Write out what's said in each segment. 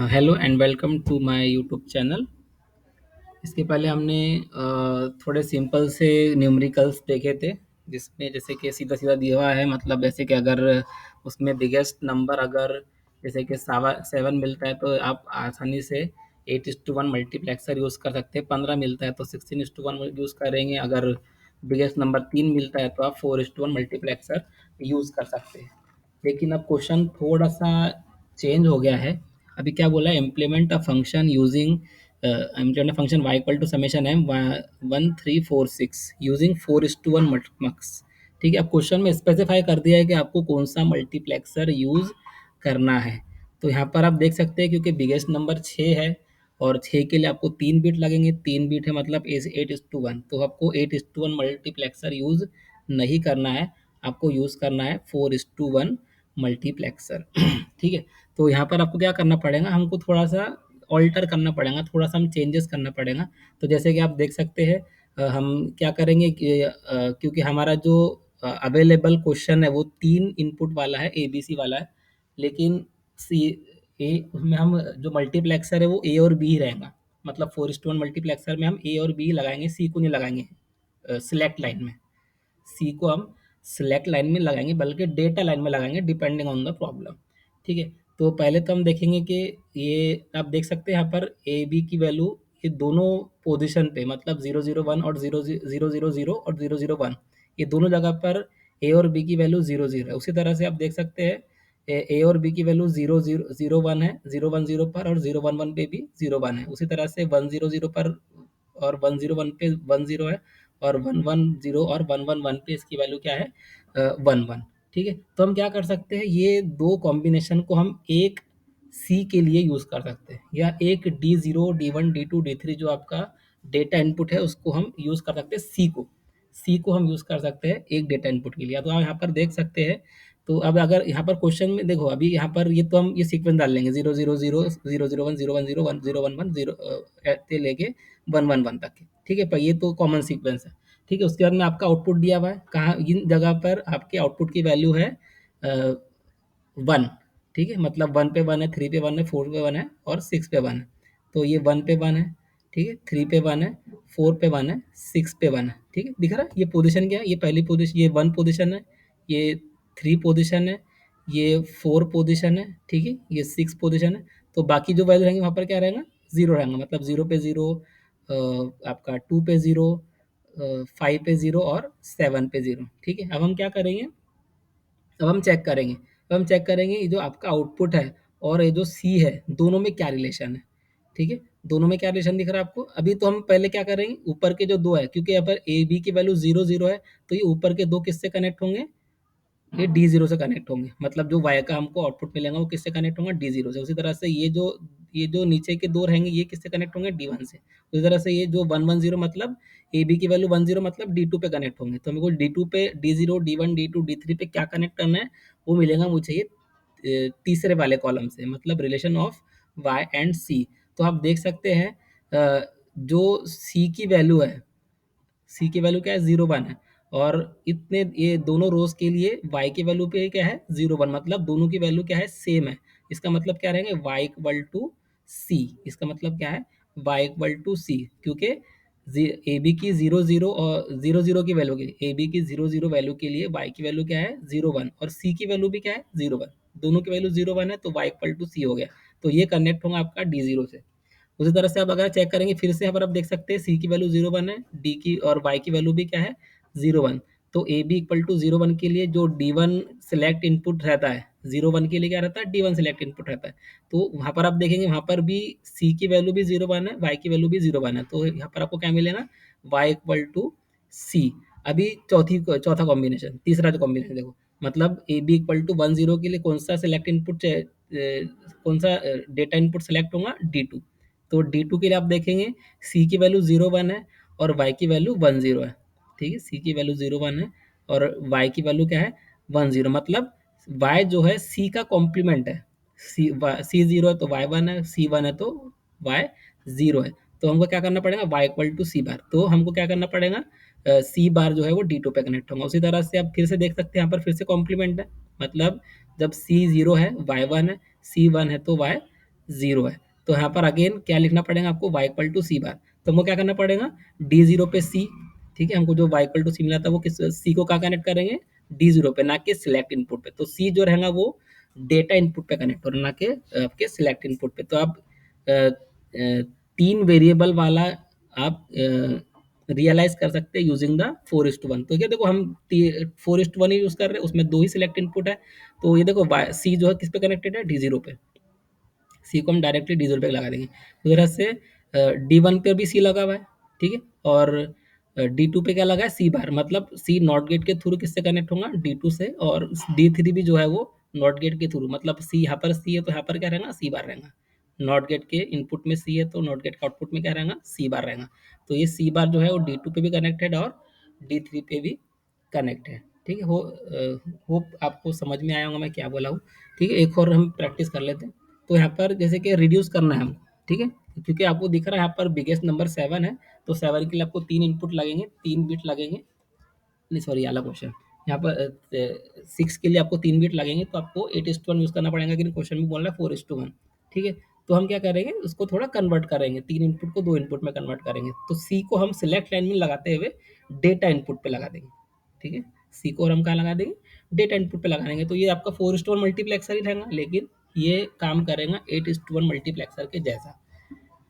Hello and welcome to my YouTube channel. इसके पहले हमने थोड़े सिंपल से न्यूमेरिकल्स देखे थे, जिसमें जैसे कि सीधा सीधा दिया हुआ है, मतलब जैसे कि अगर उसमें बिगेस्ट नंबर अगर जैसे कि 7 मिलता है तो आप आसानी से 8:1 मल्टीप्लेक्सर यूज़ कर सकते हैं। 15 मिलता है तो 16:1 यूज़ करेंगे। अगर बिगेस्ट नंबर 3 मिलता है तो आप 4:1 मल्टीप्लेक्सर यूज़ कर सकते हैं। लेकिन अब क्वेश्चन थोड़ा सा चेंज हो गया है। अभी क्या बोला है, implement a function using implement a function y equal to summation m 1346 using 4:1 mux. ठीक है, अब क्वेश्चन में स्पेसिफाई कर दिया है कि आपको कौन सा मल्टीप्लेक्सर यूज करना है। तो यहाँ पर आप देख सकते हैं, क्योंकि बिगेस्ट नंबर 6 है और 6 के लिए आपको 3 बिट लगेंगे। 3 बिट है मतलब 8:1, तो आपको 8:1 मल्टीप्लेक्सर यूज नहीं करना है, आपको यूज करना है 4:1 मल्टीप्लेक्सर। ठीक है, तो यहाँ पर आपको क्या करना पड़ेगा, हमको थोड़ा सा ऑल्टर करना पड़ेगा, थोड़ा सा हम चेंजेस करना पड़ेगा। तो जैसे कि आप देख सकते हैं, हम क्या करेंगे कि क्योंकि हमारा जो अवेलेबल क्वेश्चन है वो 3 इनपुट वाला है, ए बी सी वाला है। लेकिन सी ए उसमें हम जो मल्टीप्लेक्सर है वो ए और बी ही रहेगा। मतलब 4:1 मल्टीप्लेक्सर में हम ए और बी लगाएंगे, सी को नहीं लगाएंगे सिलेक्ट लाइन में। सी को हम सिलेक्ट लाइन में लगाएंगे, बल्कि डेटा लाइन में लगाएंगे, डिपेंडिंग ऑन द प्रॉब्लम। ठीक है, तो पहले तो हम देखेंगे कि ये आप देख सकते हैं यहाँ पर ए बी की वैल्यू, ये दोनों पोजीशन पे मतलब 001 और 000 और 001, ये दोनों जगह पर ए और बी की वैल्यू 00 है। उसी तरह से आप देख सकते हैं ए और बी की वैल्यू 0 0 0 1 है 010 पर, और 011 पे भी 01 है। उसी तरह से 100 पर और 101 पे 10 है, और 110 और 111 पे इसकी वैल्यू क्या है, 11। ठीक है, तो हम क्या कर सकते हैं, ये दो कॉम्बिनेशन को हम एक सी के लिए यूज कर सकते हैं, या एक D0 D1 D2 D3 जो आपका डेटा इनपुट है उसको हम यूज कर सकते हैं। सी को हम यूज कर सकते हैं एक डेटा इनपुट के लिए। तो आप यहाँ पर देख सकते हैं। तो अब अगर यहाँ पर क्वेश्चन में देखो, अभी यहाँ पर ये तो हम ये सीक्वेंस डाल लेंगे, 000 001 010 1 011 से लेके 111 तक के। ठीक है, पर ये तो कॉमन सीक्वेंस है। ठीक है, उसके बाद में आपका आउटपुट दिया हुआ है, कहाँ इन जगह पर आपके आउटपुट की वैल्यू है 1। ठीक है, मतलब 1 पे 1 है, 3 पे 1 है, 4 पे 1 है और 6 पे 1 है। तो ये 1 पे 1 है, ठीक है, 3 पे 1 है, 4 पे 1 है, 6 पे 1 है। ठीक है, दिख रहा है ये पोजीशन क्या है, ये पहली पोजीशन, ये 1 पोजीशन है, ये 3 पोजीशन है, ये 4 पोजीशन है, ठीक है, ये 6 पोजीशन है। तो बाकी जो वैल्यू रहेंगे वहाँ पर क्या रहेगा, जीरो रहेगा। मतलब 0 पे 0, आपका 2 पे 0, 5 पे 0 और 7 पे 0। ठीक है, अब हम क्या करेंगे, अब हम चेक करेंगे, अब हम चेक करेंगे ये जो आपका आउटपुट है और ये जो सी है, दोनों में क्या रिलेशन है। ठीक है, दोनों में क्या रिलेशन दिख रहा है आपको। अभी तो हम पहले क्या करेंगे, ऊपर के जो दो है, क्योंकि यहाँ पर ए बी की वैल्यू 0 0 है, तो ये ऊपर के दो किससे कनेक्ट होंगे, ये D0 से कनेक्ट होंगे। मतलब जो वाई का हमको आउटपुट मिलेगा वो किससे कनेक्ट होगा, D0 से। उसी तरह से ये जो नीचे के दो रहेंगे ये किससे कनेक्ट होंगे, D1 से। उसी तरह से ये जो 110 मतलब ए बी की वैल्यू 10 मतलब D2 पे कनेक्ट होंगे। तो हमको D2 पे D0 D1 D2 D3 पे क्या कनेक्ट करना है, वो मिलेगा मुझे ये तीसरे वाले कॉलम से, मतलब रिलेशन ऑफ वाई एंड सी। तो आप देख सकते हैं जो सी की वैल्यू है, सी की वैल्यू क्या है, 0 1 है। और इतने ये दोनों रोज के लिए वाई की वैल्यू पे क्या है, 0 1, मतलब दोनों की वैल्यू क्या है, सेम है। इसका मतलब क्या रहेंगे, वाई इक्वल टू सी। इसका मतलब क्या है, वाई इक्वल टू सी, क्योंकि ए बी की 0 0 और 0 0 की वैल्यू के, ए बी की 0 0 वैल्यू के लिए वाई की वैल्यू क्या है, 0 1, और सी की वैल्यू भी क्या है, 0 1। दोनों की वैल्यू 0 1 है, तो वाई इक्वल टू सी हो गया। तो ये कनेक्ट होगा आपका D0 से। उसी तरह से आप अगर चेक करेंगे फिर से, यहाँ पर आप देख सकते हैं सी की वैल्यू 0 1 है, डी की और वाई की वैल्यू भी क्या है, 0 1। तो ए बी इक्वल टू 0 1 के लिए जो D1 सिलेक्ट इनपुट रहता है, 0 1 के लिए क्या रहता है, D1 सिलेक्ट इनपुट रहता है। तो वहाँ पर आप देखेंगे, वहाँ पर भी सी की वैल्यू भी 0 1 है, वाई की वैल्यू भी 0 1 है। तो यहाँ पर आपको क्या मिलेगा, वाई इक्वल टू सी। अभी चौथा कॉम्बिनेशन, तीसरा जो कॉम्बिनेशन देखो, मतलब ए बी इक्वल टू 10 के लिए कौन सा सिलेक्ट इनपुट, कौन सा डेटा इनपुट सेलेक्ट होगा, D2। तो D2 के लिए आप देखेंगे सी की वैल्यू 0 1 है और वाई की वैल्यू 10 है। ठीक है, सी की वैल्यू 0 1 है और वाई की वैल्यू क्या है, 10। मतलब वाई जो है सी का कॉम्प्लीमेंट है। सी 0 है तो वाई 1 है, सी 1 है तो वाई 0 है। तो हमको क्या करना पड़ेगा, वाई इक्वल टू सी बार। तो हमको क्या करना पड़ेगा, सी बार जो है वो D2 पे कनेक्ट होगा। उसी तरह से आप फिर से देख सकते हैं, यहाँ पर फिर से कॉम्प्लीमेंट है। मतलब जब सी 0 है, वाई 1 है, सी 1 है तो वाई ज़ीरो है। तो यहाँ पर अगेन क्या लिखना पड़ेगा आपको, y इक्वल टू सी बार। तो हमको क्या करना पड़ेगा, डी ज़ीरो पे सी, ठीक है, हमको जो y इक्वल टू सी मिला था वो किस सी को कहाँ कनेक्ट करेंगे, डी ज़ीरो पे, ना कि सिलेक्ट इनपुट पे। तो सी जो रहेगा वो डेटा इनपुट पे कनेक्ट हो रहा है, ना कि आपके सिलेक्ट इनपुट पे। तो आप तीन वेरिएबल वाला आप रियलाइज कर सकते हैं यूजिंग द 4:1। तो क्या देखो हम 4:1 ही यूज कर रहे हैं, उसमें दो ही सिलेक्ट इनपुट है। तो ये देखो सी जो है किस पे कनेक्टेड है, डी जीरो पे। सी को हम डायरेक्टली डी जीरो पे लगा देंगे। उस तरह से डी वन पे भी सी लगा हुआ है, ठीक है। और डी टू पे क्या लगा है, सी बार, मतलब सी नॉट गेट के थ्रू किससे कनेक्ट होगा, डी टू से। और डी थ्री भी जो है वो नॉट गेट के थ्रू, मतलब सी यहाँ पर सी है तो यहाँ पर क्या रहेगा, सी बार रहेगा। नॉट गेट के इनपुट में सी है तो नॉट गेट का आउटपुट में क्या रहेगा, सी बार रहेगा। तो ये सी बार जो है वो डी टू पे भी कनेक्टेड है और डी थ्री पे भी कनेक्ट है, ठीक है। होप आपको समझ में आया होगा मैं क्या बोला हूँ, ठीक है। एक और हम प्रैक्टिस कर लेते हैं। तो यहाँ पर जैसे कि रिड्यूस करना है हमको, ठीक है, क्योंकि आपको दिख रहा है यहाँ पर बिगेस्ट नंबर 7 है। तो 7 के लिए आपको 3 इनपुट लगेंगे, 3 बिट लगेंगे। नहीं सॉरी, वाला क्वेश्चन यहाँ पर 6 के लिए आपको 3 बिट लगेंगे, तो आपको 8:1 यूज़ करना पड़ेगा, लेकिन क्वेश्चन में बोल रहा है 4:1, ठीक है। तो हम क्या करेंगे, उसको थोड़ा कन्वर्ट करेंगे, 3 इनपुट को 2 इनपुट में कन्वर्ट करेंगे। तो सी को हम सिलेक्ट लाइन में लगाते हुए डेटा इनपुट पे लगा देंगे, ठीक है। सी को और हम कहाँ लगा देंगे, डेटा इनपुट पे लगा देंगे। तो ये आपका 4:1 मल्टीप्लेक्सर ही रहेगा, लेकिन ये काम करेगा 8:1 मल्टीप्लेक्सर के जैसा,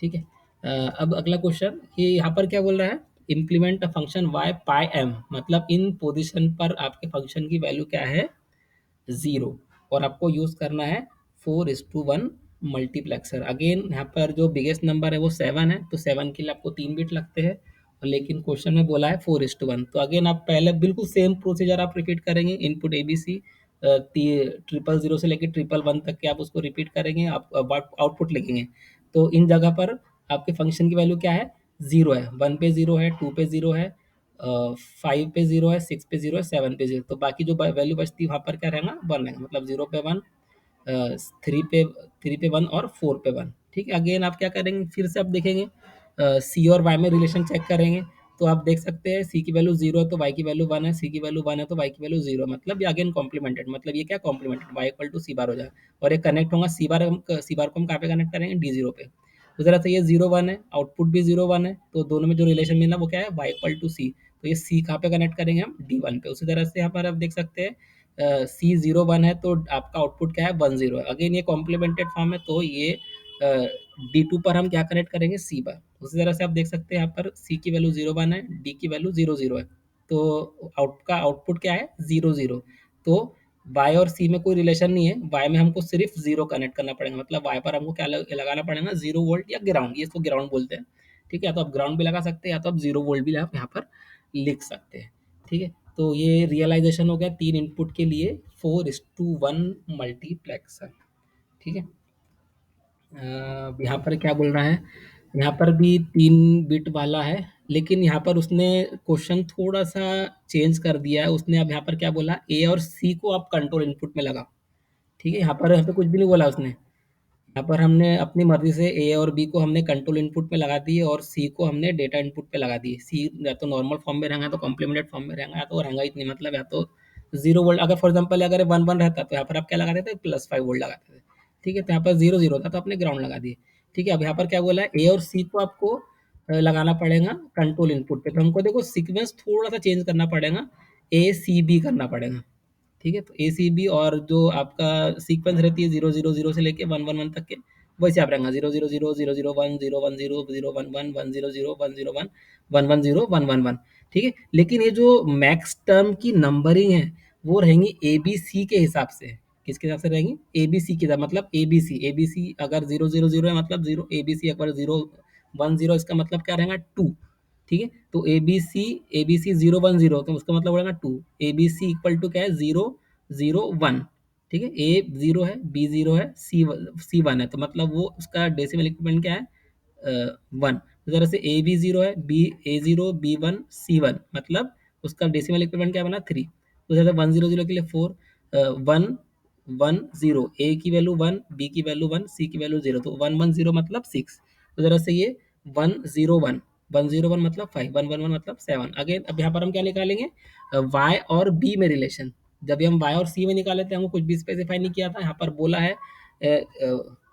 ठीक है। अब अगला क्वेश्चन, ये यहाँ पर क्या बोल रहा है, implement a function Y pi M, मतलब इन पोजीशन पर आपके फंक्शन की वैल्यू क्या है, ज़ीरो। और आपको यूज़ करना है 4:1 मल्टीप्लेक्सर। अगेन यहाँ पर जो बिगेस्ट नंबर है वो 7 है, तो 7 के लिए आपको 3 बिट लगते हैं, और लेकिन क्वेश्चन में बोला है 4:1। तो अगेन आप पहले बिल्कुल सेम प्रोसीजर आप रिपीट करेंगे, इनपुट ए बी सी 000 से लेकर 111 तक के आप उसको रिपीट करेंगे, आप आउटपुट लिखेंगे। तो इन जगह पर आपके फंक्शन की वैल्यू क्या है, ज़ीरो है, 1 पे ज़ीरो है, 2 पे ज़ीरो है, 5 पे ज़ीरो है, 6 पे ज़ीरो है, 7 पे ज़ीरो। तो बाकी जो वैल्यू बचती है वहाँ पर क्या रहेगा, 1 रहेगा, मतलब 0 पे 1, 3 पे 1 और 4 पे 1, ठीक है। अगेन आप क्या करेंगे, फिर से आप देखेंगे सी और वाई में रिलेशन चेक करेंगे। तो आप देख सकते हैं सी की वैल्यू 0 है तो वाई की वैल्यू 1 है, सी की वैल्यू 1 है तो वाई की वैल्यू 0 है, मतलब ये अगेन कॉम्प्लीमेंटेड, मतलब ये क्या कॉम्प्लीमेंटेड, वाई इक्वल टू सी बार हो जाए। और ये कनेक्ट होगा सी बार, सी बार को हम कहाँ पे कनेक्ट करेंगे, डी जीरो पे। उस तरह से ये 0 1 है, आउटपुट भी 0 1 है, तो दोनों में जो रिलेशन मिलना वो क्या है, वाई इक्वल टू सी। तो ये सी कहाँ पे कनेक्ट करेंगे हम, डी वन पे। उसी तरह से यहाँ पर आप देख सकते हैं सी 0 1 है तो आपका आउटपुट क्या है, 1 0 है। अगेन ये कॉम्प्लीमेंटेड फॉर्म है, तो ये डी टू पर हम क्या कनेक्ट करेंगे, सी पर। उसी तरह से आप देख सकते हैं यहाँ पर सी की वैल्यू 0 1 है, डी की वैल्यू 0 0 है, तो आउटपुट क्या है, 0 0। तो वाई और सी में कोई रिलेशन नहीं है, वाई में हमको सिर्फ जीरो कनेक्ट करना पड़ेगा, मतलब वाई पर हमको क्या लगाना पड़ेगा, 0 वोल्ट या ग्राउंड, ये इसको ग्राउंड बोलते हैं, ठीक है। या तो आप ग्राउंड भी लगा सकते हैं, या तो आप 0 वोल्ट भी आप यहाँ पर लिख सकते हैं, ठीक है। तो ये रियलाइजेशन हो गया 3 इनपुट के लिए 4:1 मल्टीप्लेक्सर, ठीक है। यहाँ पर क्या बोल रहा है, यहाँ पर भी 3 बिट वाला है, लेकिन यहाँ पर उसने क्वेश्चन थोड़ा सा चेंज कर दिया है। उसने अब यहाँ पर क्या बोला, ए और सी को आप कंट्रोल इनपुट में लगाओ, ठीक है। यहाँ पे कुछ भी नहीं बोला उसने। यहाँ पर हमने अपनी मर्जी से ए और बी को हमने कंट्रोल इनपुट में लगा दिए, और सी को हमने डेटा इनपुट पे लगा दिए। सी या तो नॉर्मल फॉर्म में रहेगा, तो कॉम्प्लीमेंटेड फॉर्म में रहेगा, या तो रहेगा इतनी, मतलब या तो 0 वोल्ट। अगर फॉर एग्जाम्पल अगर 1 1 रहता तो यहाँ पर आप क्या लगाते थे, +5 वोल्ट लगाते थे, ठीक है। तो यहाँ पर 0 0 था तो आपने ग्राउंड लगा दिए, ठीक है। अब यहाँ पर क्या बोला है, ए और सी को आपको लगाना पड़ेगा कंट्रोल इनपुट पे। तो हमको देखो सीक्वेंस थोड़ा सा चेंज करना पड़ेगा, ए सी बी करना पड़ेगा, ठीक है। तो ए सी बी, और जो आपका सीक्वेंस रहती है 0 0 0 से लेके 1 1 1 तक के, वैसे आप रहेगा 0 0 0 0 0 1 0 1 1 1 0 0 1 0 1 1 1 0 1 1 1, ठीक है। लेकिन ये जो मैक्स टर्म की नंबरिंग है वो रहेंगी ए बी सी के हिसाब से। किसके हिसाब से रहेंगी, ए बी सी के हिसाब, मतलब ए बी सी अगर 0 0 0 है मतलब जीरो, ए बी सी अगर 0 1 0 इसका मतलब क्या रहेगा, टू, ठीक है। तो ए बी सी 0 1 0 तो उसका मतलब रहेगा two. A B C equal to क्या है, 0 0 1, ठीक है। ए जीरो है, बी जीरो है, सी वन है, तो मतलब वो उसका डेसिमल इक्विवेलेंट क्या है, वन। तो तरह से ए बी जीरो है, बी ए जीरो, बी वन, सी वन, मतलब उसका डेसिमल इक्विवेलेंट क्या बना, 3। तो जैसे 1 0 0 के लिए 4, 1 1 0, ए की वैल्यू 1, बी की वैल्यू 1, सी की वैल्यू 0, तो 1 1 0 मतलब 6। तो जरा से ये 1 0 1, 1 0 1 मतलब 5, 1 1 1 मतलब 7। अगेन अब यहाँ पर हम क्या निकालेंगे, वाई और बी में रिलेशन। जब भी हम वाई और सी में निकाले थे, हमको कुछ भी स्पेसिफाई नहीं किया था, यहाँ पर बोला है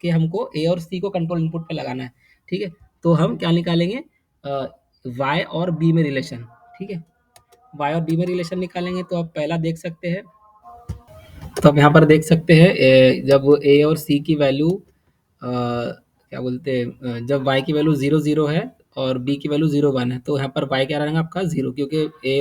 कि हमको ए और सी को कंट्रोल इनपुट पे लगाना है, ठीक है? तो हम क्या निकालेंगे, वाई और बी में रिलेशन, ठीक है? वाई और बी में रिलेशन निकालेंगे तो आप पहला देख सकते हैं, तो आप यहाँ पर देख सकते हैं जब ए और सी की वैल्यू क्या बोलते हैं, जब y की वैल्यू 0 0 है और b की वैल्यू 0 1 है, तो यहाँ पर y क्या रहेगा आपका 0, क्योंकि ए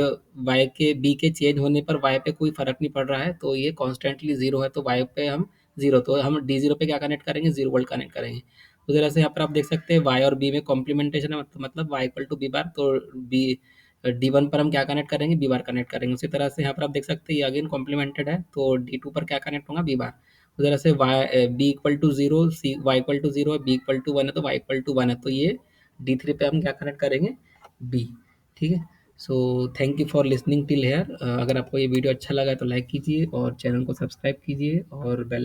y के b के चेंज होने पर y पे कोई फर्क नहीं पड़ रहा है, तो ये कॉन्स्टेंटली 0 है, तो y पे हम 0, तो हम D0 पे क्या कनेक्ट करेंगे, 0 वोल्ट कनेक्ट करेंगे। उस तरह से यहाँ पर आप देख सकते हैं y और b में कॉम्प्लीमेंटेशन है, मतलब y equal to B bar, तो b D1 पर हम क्या कनेक्ट करेंगे, बी बार कनेक्ट करेंगे। उसी तरह से यहाँ पर आप देख सकते हैं ये अगेन कॉम्प्लीमेंटेड है, तो D2 पर क्या कनेक्ट होगा, बी बार। उस तरह से Y B equal to zero, C Y equal to zero है, बी इक्वल टू वन है, तो वाई इक्वल टू वन है, तो ये D3 पे हम क्या कनेक्ट करेंगे, बी, ठीक है? So thank you for listening till here. अगर आपको ये वीडियो अच्छा लगा तो लाइक कीजिए और चैनल को सब्सक्राइब कीजिए और बेल